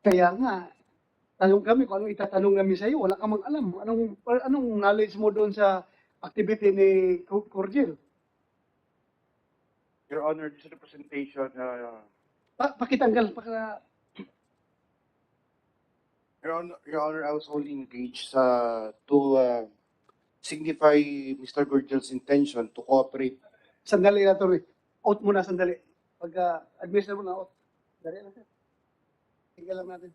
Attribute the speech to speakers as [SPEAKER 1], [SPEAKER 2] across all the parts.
[SPEAKER 1] Kaya nga, tanong kami kung anong itatanong namin sa iyo, wala ka mang alam. Anong knowledge mo doon sa activity ni Cordiel?
[SPEAKER 2] Your Honor, this representation,
[SPEAKER 1] Pakitanggal,
[SPEAKER 2] Your Honor, I was only engaged to signify Mr. Gurgel's intention to cooperate.
[SPEAKER 1] sandali na to. Out muna, sandali. Pag-administer mo na out. Dali lang, sir. Tinggal lang natin.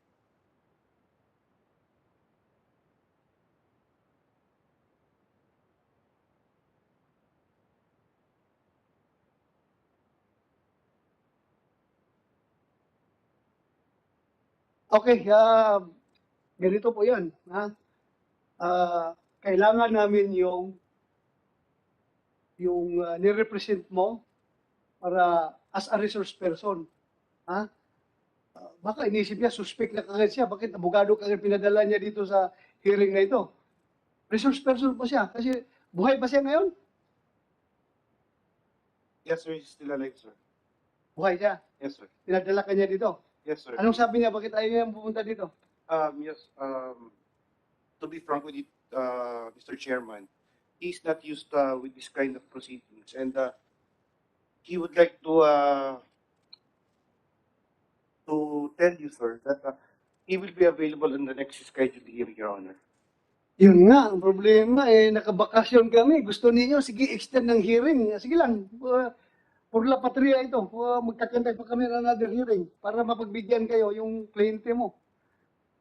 [SPEAKER 1] Okay, ganito po yan. Ha? Kailangan namin yung nirepresent mo para as a resource person. Ha? Baka inisip niya, suspect na kagad siya. Bakit abogado kagad pinadala niya dito sa hearing na ito? Resource person po siya. Kasi buhay ba siya ngayon?
[SPEAKER 2] Yes, sir, he's still alive, sir.
[SPEAKER 1] Buhay siya.
[SPEAKER 2] Yes, sir.
[SPEAKER 1] Pinadala ka niya dito.
[SPEAKER 2] Yes, sir.
[SPEAKER 1] Anong sabi niya? Bakit ayaw niya pumunta dito?
[SPEAKER 2] Yes, to be frank with you, Mr. Chairman, he's not used with this kind of proceedings, and he would like to tell you, sir, that he will be available in the next scheduled hearing, Your Honor.
[SPEAKER 1] Yun nga, ang problema nakabakasyon kami. Gusto niyo, sige, extend ng hearing. Sige lang, for la patria ito. Magkakandak pa kami ng another hearing para mapagbigyan kayo yung kliyente mo.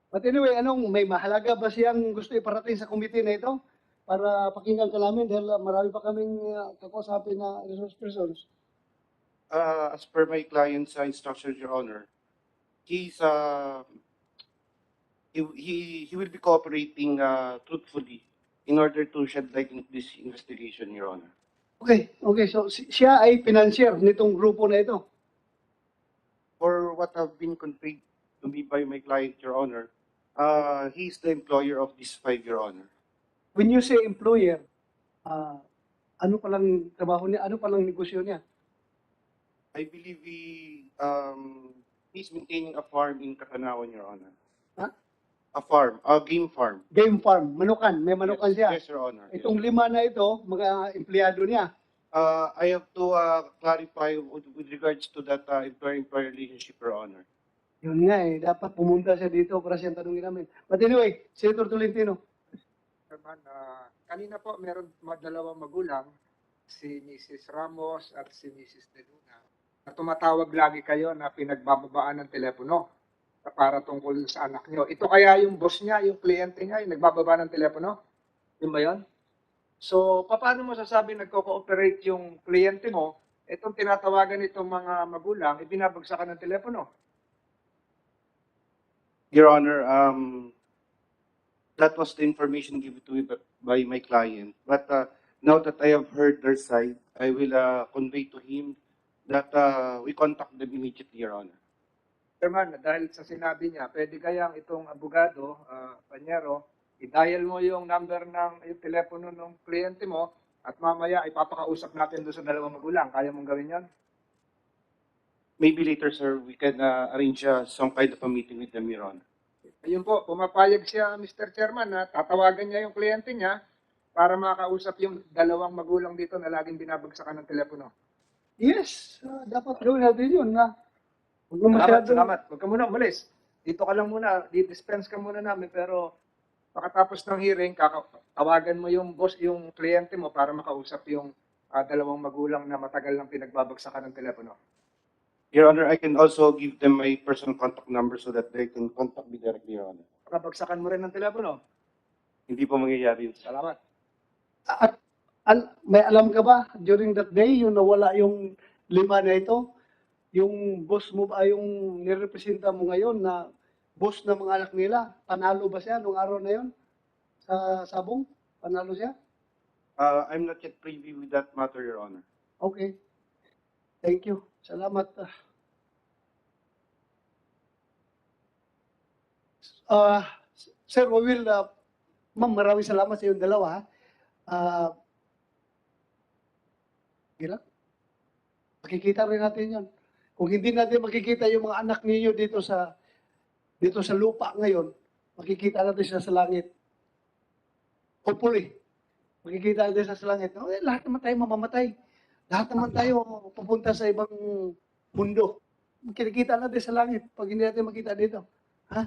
[SPEAKER 1] But anyway, may mahalaga ba siyang gusto iparating sa committee na ito? Para pakinggan ka namin dahil marami pa kaming kakausapin na resource persons.
[SPEAKER 2] As per my client's instructions, Your Honor, he will be cooperating truthfully in order to shed light into this investigation, Your Honor.
[SPEAKER 1] Okay. So siya ay financier nitong grupo na ito.
[SPEAKER 2] For what have been conveyed to me by my client, Your Honor, he is the employer of this 5, Your Honor.
[SPEAKER 1] When you say employer, ano palang trabaho niya? Ano palang negosyo niya?
[SPEAKER 2] I believe he's maintaining a farm in Katanawan, Your Honor.
[SPEAKER 1] Ha?
[SPEAKER 2] A farm, a game farm.
[SPEAKER 1] Game farm, manukan. May manukan siya.
[SPEAKER 2] Yes, Your Honor.
[SPEAKER 1] Itong 5 na ito, mga empleyado niya.
[SPEAKER 2] I have to clarify with regards to that employer-employer relationship, Your Honor.
[SPEAKER 1] Yun nga dapat pumunta siya dito para siyang tanungin namin. But anyway, Senator Tolentino.
[SPEAKER 3] Chairman, kanina po meron dalawang magulang, si Mrs. Ramos at si Mrs. De Luna, na tumatawag lagi kayo na pinagbababaan ng telepono para tungkol sa anak niyo. Ito kaya yung boss niya, yung kliyente niya, yung nagbababa ng telepono? Yun ba yun? So, paano mo sasabi nagko-cooperate yung kliyente mo, itong tinatawagan itong mga magulang, ibinabagsakan ng telepono?
[SPEAKER 2] Your Honor, that was the information given to me by my client. But now that I have heard their side, I will convey to him that we contact them immediately, Your Honor.
[SPEAKER 3] Chairman, dahil sa sinabi niya, pwede kayang itong abogado, Panyero, i-dial mo yung number ng yung telepono ng kliyente mo at mamaya ipapakausap natin doon sa dalawang magulang. Kaya mong gawin yan?
[SPEAKER 2] Maybe later, sir, we can arrange some kind of a meeting with them, Your Honor.
[SPEAKER 3] Ayun po, pumapayag siya, Mr. Chairman, na tatawagan niya yung kliyente niya para makausap yung dalawang magulang dito na laging binabagsakan ng telepono.
[SPEAKER 1] Yes, dapat gawin natin yun na.
[SPEAKER 3] Salamat. Huwag ka muna umalis. Dito ka lang muna, di-dispense ka muna namin, pero pagkatapos ng hearing, tawagan mo yung boss, yung kliyente mo para makausap yung dalawang magulang na matagal nang pinagbabagsakan ng telepono.
[SPEAKER 2] Your Honor, I can also give them my personal contact number so that they can contact me directly, Your Honor.
[SPEAKER 3] Pakabagsakan mo rin ng telepono.
[SPEAKER 2] Hindi po mangyayari yun.
[SPEAKER 3] Salamat.
[SPEAKER 1] At may alam ka ba, during that day, yung nawala yung 5 na ito, yung boss mo ba, yung nirepresenta mo ngayon na boss ng mga anak nila, panalo ba siya nung araw na yun? Sa sabong? Panalo siya?
[SPEAKER 2] I'm not yet privy with that matter, Your Honor.
[SPEAKER 1] Okay. Thank you. Salamat. Sir, we will, ma'am, maraming salamat sa iyong dalawa. Gila? Makikita rin natin yun. Kung hindi natin makikita yung mga anak ninyo dito sa dito sa lupa ngayon, makikita natin siya sa langit. Hopefully, makikita natin siya sa langit. Lahat naman tayo mamamatay. Lahat naman tayo pupunta sa ibang mundo. Kinikita natin sa langit pag hindi natin makita dito. Ha?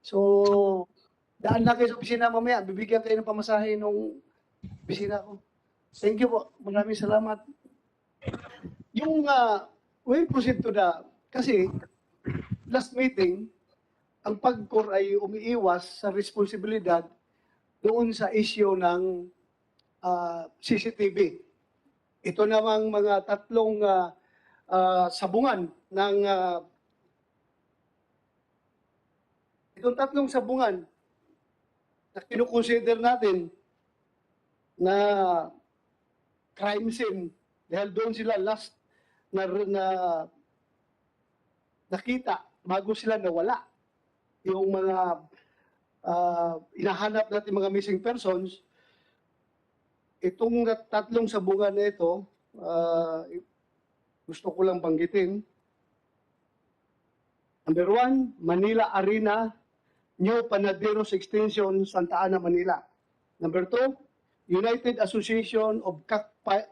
[SPEAKER 1] So, daan na kayo sa opisina mamaya. Bibigyan kayo ng pamasahe nung opisina ko. Thank you po. Maraming salamat. Yung, we'll proceed to the, kasi, last meeting, ang PAGCOR ay umiiwas sa responsibilidad doon sa issue ng CCTV. Ito namang mga tatlong sabungan ng itong tatlong sabungan na kinukonsider natin na crime scene dahil doon sila last na nakita bago sila nawala yung mga hinahanap natin mga missing persons. Itong tatlong sabungan na ito, gusto ko lang banggitin. Number 1, Manila Arena, New Panaderos Extension, Santa Ana, Manila. Number 2, United Association of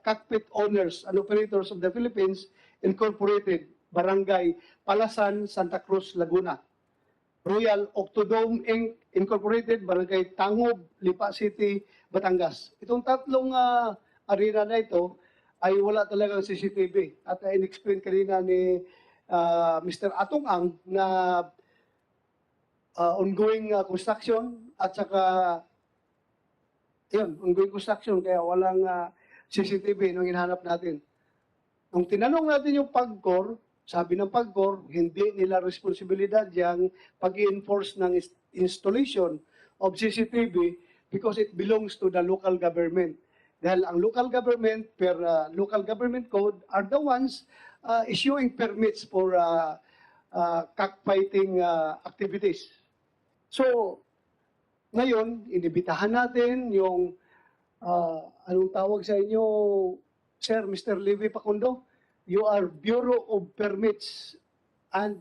[SPEAKER 1] Cockpit Owners and Operators of the Philippines, Incorporated, Barangay Palasan, Santa Cruz, Laguna. Royal Octodome Inc. Incorporated, Barangay Tangob, Lipa City, Batangas. Itong tatlong arena na ito ay wala talagang CCTV. At in-explain kanina ni Mr. Atong Ang na ongoing construction at saka yun, ongoing construction kaya walang CCTV nung hinahanap natin. Nung tinanong natin yung PAGCOR, sabi ng PAGCOR, hindi nila responsibilidad yung pag-enforce ng installation of CCTV because it belongs to the local government. Dahil ang local government, per local government code, are the ones issuing permits for cockfighting activities. So, ngayon, inibitahan natin yung, anong tawag sa inyo, Sir, Mr. Levi Pacundo? You are Bureau of Permits and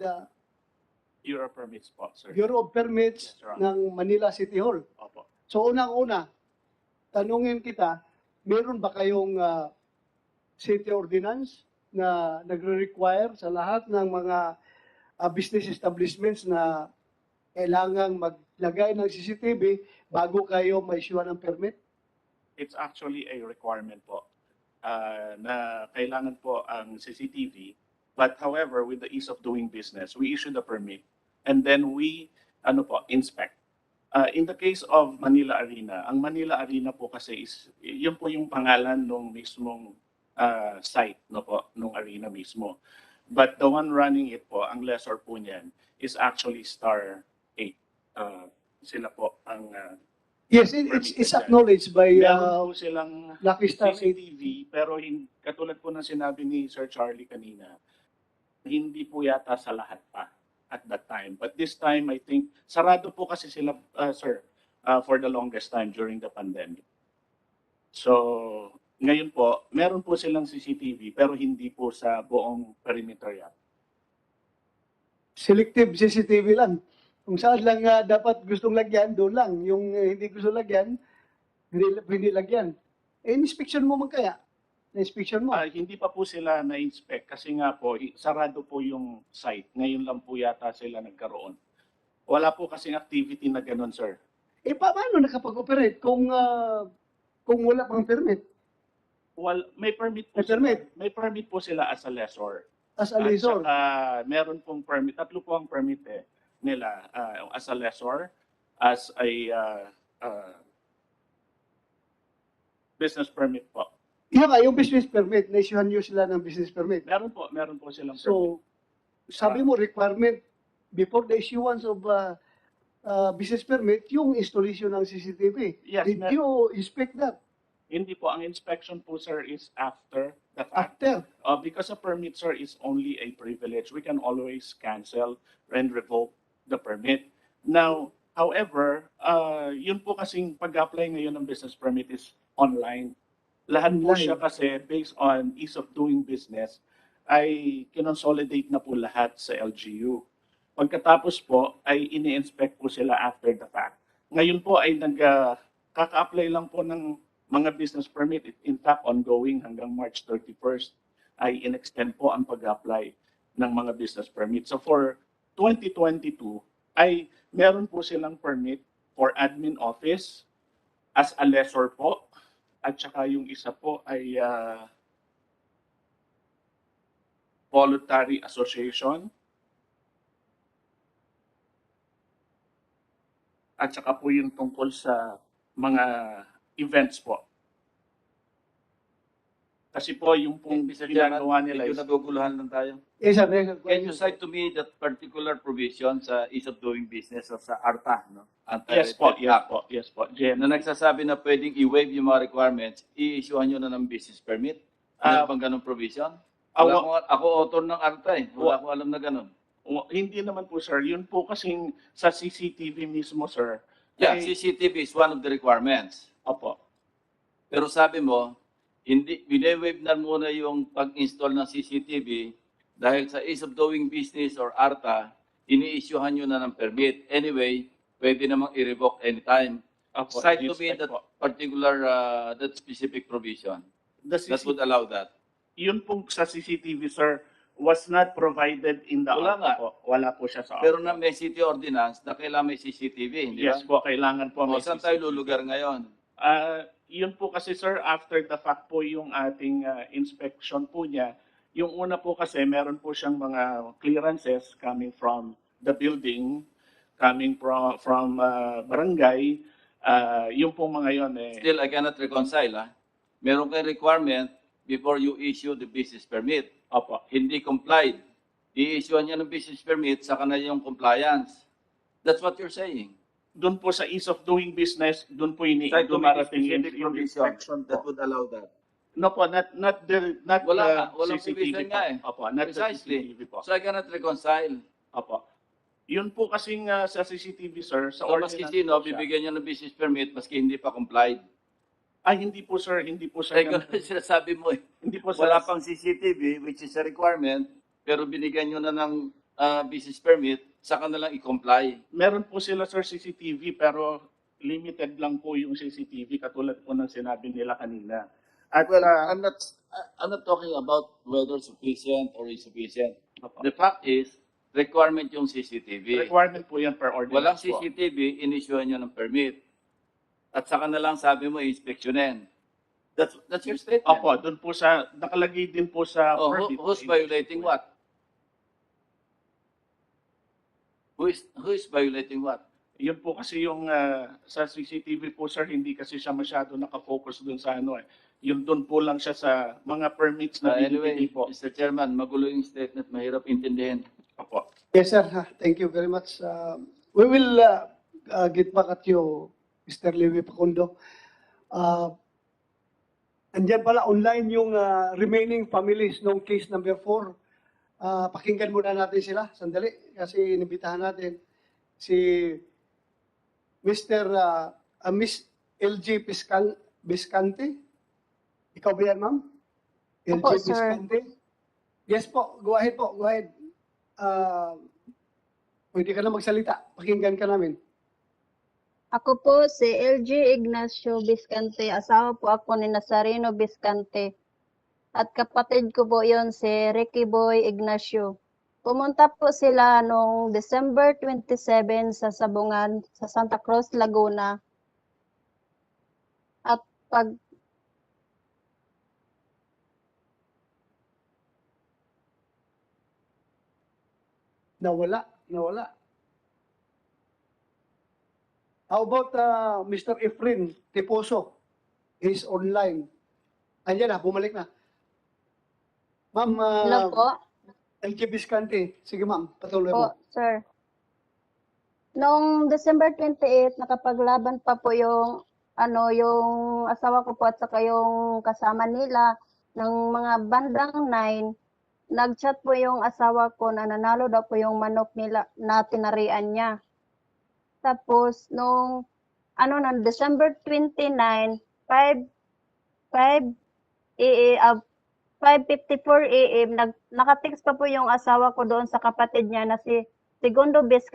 [SPEAKER 4] Bureau of Permits po, sir.
[SPEAKER 1] Bureau of Permits
[SPEAKER 4] Yes, Your Honor.
[SPEAKER 1] ng Manila City Hall.
[SPEAKER 4] Opo.
[SPEAKER 1] So unang-una, tanungin kita, meron ba kayong city ordinance na nagre-require sa lahat ng mga business establishments na kailangang maglagay ng CCTV bago kayo ma-issue ng permit?
[SPEAKER 4] It's actually a requirement po na kailangan po ang CCTV. But however, with the ease of doing business, we issue the permit and then we inspect. In the case of Manila Arena, ang Manila Arena po kasi is yun po yung pangalan ng mismong site nung arena mismo. But the one running it po, ang lessor po niyan is actually Star 8. Sila po ang
[SPEAKER 1] Yes, it's acknowledged by
[SPEAKER 4] meron po silang
[SPEAKER 1] Lucky Star 8.
[SPEAKER 4] CCTV, pero katulad po ng sinabi ni Sir Charlie kanina, hindi po yata sa lahat pa at that time. But this time, I think, sarado po kasi sila, sir, for the longest time during the pandemic. So, ngayon po, meron po silang CCTV, pero hindi po sa buong perimeter yata.
[SPEAKER 1] Selective CCTV lang. Kung saan lang dapat gustong lagyan, doon lang. Yung hindi gusto lagyan, hindi lagyan. In-inspection mo man kaya? Na-inspection mo?
[SPEAKER 4] Hindi pa po sila na-inspect kasi nga po, sarado po yung site. Ngayon lang po yata sila nagkaroon. Wala po kasing activity na ganun, sir.
[SPEAKER 1] Paano nakapag-operate kung wala pang permit?
[SPEAKER 4] Well, may permit po
[SPEAKER 1] May permit?
[SPEAKER 4] sila. May permit po sila as a lessor.
[SPEAKER 1] As a lessor?
[SPEAKER 4] At saka, meron pong permit, tatlo po ang permit nila as a lessor, as a business permit po.
[SPEAKER 1] Yung business permit, na-issuehan nyo sila ng business permit.
[SPEAKER 4] Meron po silang permit.
[SPEAKER 1] So, sabi mo requirement before the issuance of business permit, yung installation ng CCTV.
[SPEAKER 4] Yes,
[SPEAKER 1] Did you inspect that
[SPEAKER 4] Hindi po, ang inspection po, sir, is after the fact.
[SPEAKER 1] after?
[SPEAKER 4] Because a permit, sir, is only a privilege. We can always cancel and revoke the permit. Now, however, yun po kasing pag-apply ngayon ng business permit is online. Lahat po
[SPEAKER 1] Online.
[SPEAKER 4] siya kasi based on ease of doing business ay kinonsolidate na po lahat sa LGU. Pagkatapos po ay ini-inspect po sila after the fact. Ngayon po ay kaka-apply lang po ng mga business permit. In fact, ongoing hanggang March 31st ay in-extend po ang pag-apply ng mga business permit. So for 2022 ay meron po silang permit for admin office as a lessor po, at saka yung isa po ay voluntary association, at saka po yung tungkol sa mga events po. Kasi po yung pong
[SPEAKER 5] Mr. Chairman,
[SPEAKER 4] ginagawa nila
[SPEAKER 5] medyo
[SPEAKER 4] is
[SPEAKER 5] naguguluhan lang tayo.
[SPEAKER 1] Yes, sir. Yes, sir.
[SPEAKER 5] Can you cite to me that particular provision sa ease of doing business o sa ARTA, no?
[SPEAKER 4] yes po,
[SPEAKER 5] Anti-Red
[SPEAKER 4] yes
[SPEAKER 5] Act,
[SPEAKER 4] po, yes po. Jen,
[SPEAKER 5] na nagsasabi na pwedeng i-waive yung mga requirements, i-issuehan nyo na ng business permit? Ano
[SPEAKER 4] Ah,
[SPEAKER 5] bang ganong provision?
[SPEAKER 4] awa-
[SPEAKER 5] Ako author ng ARTA eh. Wala akong alam na ganon.
[SPEAKER 4] hindi naman po sir, yun po kasing sa CCTV mismo sir.
[SPEAKER 5] Yeah,
[SPEAKER 4] ay-
[SPEAKER 5] CCTV is one of the requirements.
[SPEAKER 4] Opo.
[SPEAKER 5] Pero sabi mo, hindi, bine-waive na muna yung pag-install ng CCTV dahil sa ease of doing business or ARTA, ini-issuehan nyo na ng permit. Anyway, pwede namang i-revoke anytime.
[SPEAKER 4] Opo,
[SPEAKER 5] Cite to me
[SPEAKER 4] inspect
[SPEAKER 5] that
[SPEAKER 4] po.
[SPEAKER 5] particular, that specific provision
[SPEAKER 4] The
[SPEAKER 5] that would allow that.
[SPEAKER 4] yun pong sa CCTV sir was not provided in the
[SPEAKER 5] Wala
[SPEAKER 4] ARPA
[SPEAKER 5] nga.
[SPEAKER 4] po. Wala po siya sa
[SPEAKER 5] Pero
[SPEAKER 4] ARPA.
[SPEAKER 5] na may city ordinance na kailangan may CCTV, hindi ba?
[SPEAKER 4] Yes po, kailangan po
[SPEAKER 5] O, saan tayo
[SPEAKER 4] CCTV.
[SPEAKER 5] lulugar ngayon?
[SPEAKER 4] Yun po kasi sir, after the fact po yung ating inspection po niya. Yung una po kasi meron po siyang mga clearances coming from the building, coming from barangay. Yung po mga yon eh.
[SPEAKER 5] Still, I cannot reconcile, ha? Meron kayong requirement before you issue the business permit.
[SPEAKER 4] Opo.
[SPEAKER 5] Hindi complied. I-issuean niya ng business permit, saka na yung compliance. That's what you're saying.
[SPEAKER 4] Doon po sa ease of doing business, doon po
[SPEAKER 5] Try to make a
[SPEAKER 4] dumarating
[SPEAKER 5] specific
[SPEAKER 4] yung
[SPEAKER 5] provision
[SPEAKER 4] inspection
[SPEAKER 5] that
[SPEAKER 4] po.
[SPEAKER 5] would allow that.
[SPEAKER 4] No po, not
[SPEAKER 5] Wala nga,
[SPEAKER 4] the
[SPEAKER 5] walang
[SPEAKER 4] CCTV
[SPEAKER 5] provision
[SPEAKER 4] po.
[SPEAKER 5] nga eh.
[SPEAKER 4] Opo, not the
[SPEAKER 5] Precisely.
[SPEAKER 4] CCTV po.
[SPEAKER 5] So I cannot reconcile.
[SPEAKER 4] Opo. Yun po kasing sa CCTV, sir, sa
[SPEAKER 5] So maski
[SPEAKER 4] ordinance
[SPEAKER 5] sino,
[SPEAKER 4] po siya.
[SPEAKER 5] bibigyan niya ng business permit maski hindi pa complied.
[SPEAKER 4] Ay, hindi po, sir. Hindi po
[SPEAKER 5] Ay,
[SPEAKER 4] siya.
[SPEAKER 5] ganun sinasabi mo eh.
[SPEAKER 4] Hindi po, sir.
[SPEAKER 5] Wala pang CCTV, which is a requirement, pero binigyan nyo na ng business permit, saka na lang i-comply.
[SPEAKER 4] Meron po sila, sir, CCTV, pero limited lang po yung CCTV, katulad po ng sinabi nila kanina. At,
[SPEAKER 5] Well, I'm not talking about whether sufficient or insufficient.
[SPEAKER 4] opo.
[SPEAKER 5] The fact is, requirement yung CCTV.
[SPEAKER 4] Requirement po yan per
[SPEAKER 5] Walang
[SPEAKER 4] ordinance po.
[SPEAKER 5] CCTV, in-issuehan nyo ng permit. At saka na lang sabi mo, inspeksyonin. That's your statement.
[SPEAKER 4] Opo, doon po sa, nakalagay din po sa
[SPEAKER 5] Oh,
[SPEAKER 4] permit.
[SPEAKER 5] who's violating what? Who is violating what?
[SPEAKER 4] Yun po kasi yung sa CCTV po, sir, hindi kasi siya masyado nakafocus doon sa ano eh. Yun doon po lang siya sa mga permits na
[SPEAKER 5] Anyway,
[SPEAKER 4] binibigay po.
[SPEAKER 5] Mr. Chairman, magulo yung statement, mahirap intindihin.
[SPEAKER 4] Opo.
[SPEAKER 1] Yes, sir. Thank you very much. We will get back at you, Mr. Levi Pacundo. Andyan pala online yung remaining families ng case number 4. Pakinggan muna natin sila, sandali, kasi inibitahan natin si Mr. Miss LG Biscante. Ikaw ba yan, ma'am? LG
[SPEAKER 6] Opo, sir.
[SPEAKER 1] Biscante? Yes po, go ahead po, go ahead. Pwede ka na magsalita, pakinggan ka namin.
[SPEAKER 6] Ako po si LG Ignacio Biscante. Asawa po ako ni Nazareno Biscante. At kapatid ko po yon si Ricky Boy Ignacio. Pumunta po sila noong December 27 sa Sabungan sa Santa Cruz, Laguna. At pag
[SPEAKER 1] Nawala. How about Mr. Efren Tiposo? He's online. Andiyan na, bumalik na. Ma'am,
[SPEAKER 6] hello po.
[SPEAKER 1] LG Biscante. Sige ma'am, patuloy
[SPEAKER 6] Po,
[SPEAKER 1] mo.
[SPEAKER 6] sir. Noong December 28, nakapaglaban pa po yung yung asawa ko po at saka yung kasama nila ng mga bandang 9. Nag-chat po yung asawa ko na nanalo daw po yung manok nila na tinarian niya. Tapos nung December 29, 5:54 AM, nakatext pa po yung asawa ko doon sa kapatid niya na si segundo best